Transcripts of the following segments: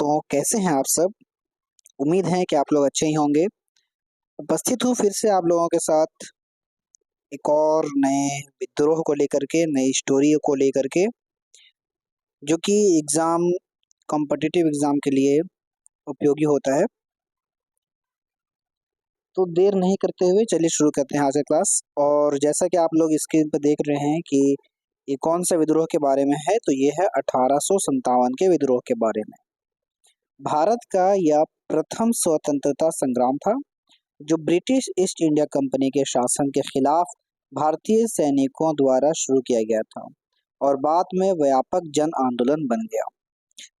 दोस्तों, कैसे हैं आप सब? उम्मीद है कि आप लोग अच्छे ही होंगे। उपस्थित हूँ फिर से आप लोगों के साथ एक और नए विद्रोह को लेकर के, नई स्टोरी को लेकर के, जो कि कॉम्पिटिटिव एग्ज़ाम के लिए उपयोगी होता है। तो देर नहीं करते हुए चलिए शुरू करते हैं आज का क्लास। और जैसा कि आप लोग स्क्रीन पर देख रहे हैं कि ये कौन सा विद्रोह के बारे में है, तो ये है 1857 के विद्रोह के बारे में। भारत का यह प्रथम स्वतंत्रता संग्राम था, जो ब्रिटिश ईस्ट इंडिया कंपनी के शासन के खिलाफ भारतीय सैनिकों द्वारा शुरू किया गया था और बाद में व्यापक जन आंदोलन बन गया।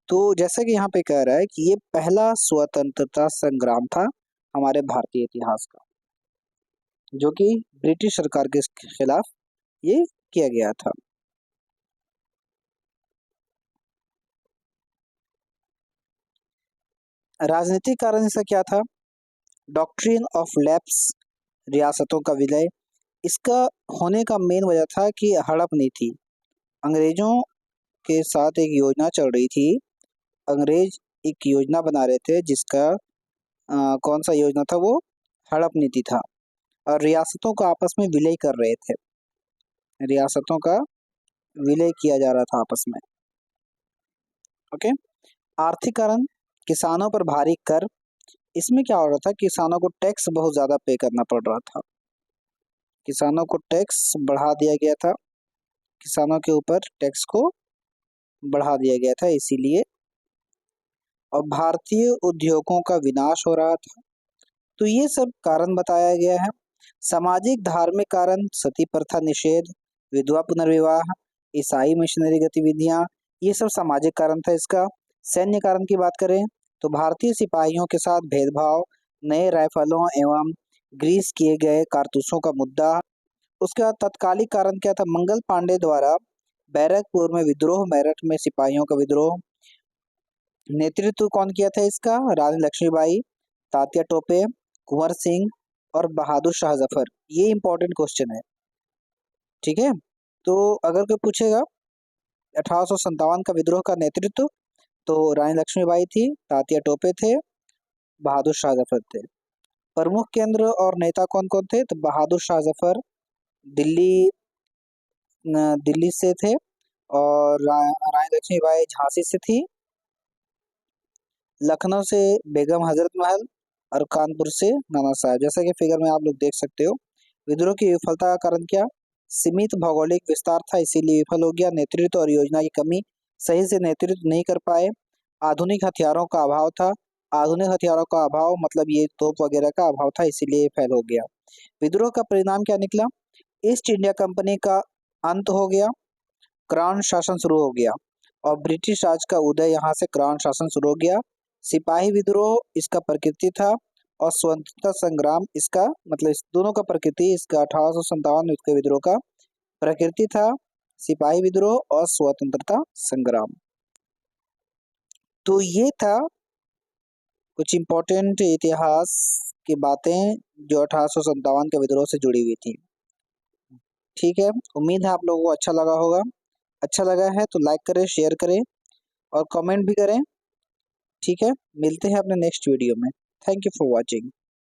तो जैसा कि यहाँ पे कह रहा है कि ये पहला स्वतंत्रता संग्राम था हमारे भारतीय इतिहास का, जो कि ब्रिटिश सरकार के खिलाफ ये किया गया था। राजनीतिक कारण इसका क्या था? डॉक्ट्रिन ऑफ लैप्स, रियासतों का विलय। इसका होने का मेन वजह था कि हड़प नीति। अंग्रेजों के साथ एक योजना चल रही थी। अंग्रेज एक योजना बना रहे थे जिसका कौन सा योजना था? वो हड़प नीति था और रियासतों का आपस में विलय कर रहे थे। रियासतों का विलय किया जा रहा था आपस में। ओके। आर्थिक कारण, किसानों पर भारी कर। इसमें क्या हो रहा था? किसानों को टैक्स बहुत ज़्यादा पे करना पड़ रहा था। किसानों को टैक्स बढ़ा दिया गया था। किसानों के ऊपर टैक्स को बढ़ा दिया गया था इसीलिए। और भारतीय उद्योगों का विनाश हो रहा था। तो ये सब कारण बताया गया है। सामाजिक धार्मिक कारण, सती प्रथा निषेध, विधवा पुनर्विवाह, ईसाई मिशनरी गतिविधियां, ये सब सामाजिक कारण था इसका। सैन्य कारण की बात करें तो भारतीय सिपाहियों के साथ भेदभाव, नए राइफलों एवं ग्रीस किए गए कारतूसों का मुद्दा। उसके बाद तत्कालिक कारण क्या था? मंगल पांडे द्वारा बैरकपुर में विद्रोह, मेरठ में सिपाहियों का विद्रोह। नेतृत्व कौन किया था इसका? रानी लक्ष्मीबाई, तात्या टोपे, कुंवर सिंह और बहादुर शाह जफर। ये इंपॉर्टेंट क्वेश्चन है, ठीक है। तो अगर कोई पूछेगा 1857 का विद्रोह का नेतृत्व, तो रानी लक्ष्मीबाई थी, तात्या टोपे थे, बहादुर शाह जफर थे। प्रमुख केंद्र और नेता कौन कौन थे? तो बहादुर शाह जफर दिल्ली से थे और रानी लक्ष्मीबाई झांसी से थी, लखनऊ से बेगम हजरत महल और कानपुर से नाना साहब। जैसा कि फिगर में आप लोग देख सकते हो। विद्रोह की विफलता का कारण क्या? सीमित भौगोलिक विस्तार था, इसीलिए विफल हो गया। नेतृत्व और योजना की कमी, सही से नेतृत्व नहीं कर पाए। आधुनिक हथियारों का अभाव था। आधुनिक हथियारों का अभाव मतलब ये तोप वगैरह का अभाव था, इसीलिए फेल हो गया। विद्रोह का परिणाम क्या निकला? ईस्ट इंडिया कंपनी का अंत हो गया, क्राउन शासन शुरू हो गया और ब्रिटिश राज का उदय। यहाँ से क्राउन शासन शुरू हो गया। सिपाही विद्रोह इसका प्रकृति था और स्वतंत्रता संग्राम इसका मतलब इस दोनों का प्रकृति, इसका 1857 के विद्रोह का प्रकृति था सिपाही विद्रोह और स्वतंत्रता संग्राम। तो ये था कुछ इम्पोर्टेंट इतिहास की बातें जो 1857 के विद्रोह से जुड़ी हुई थी। ठीक है, उम्मीद है आप लोगों को अच्छा लगा होगा। अच्छा लगा है तो लाइक करें, शेयर करें और कमेंट भी करें। ठीक है, मिलते हैं अपने नेक्स्ट वीडियो में। Thank you for watching.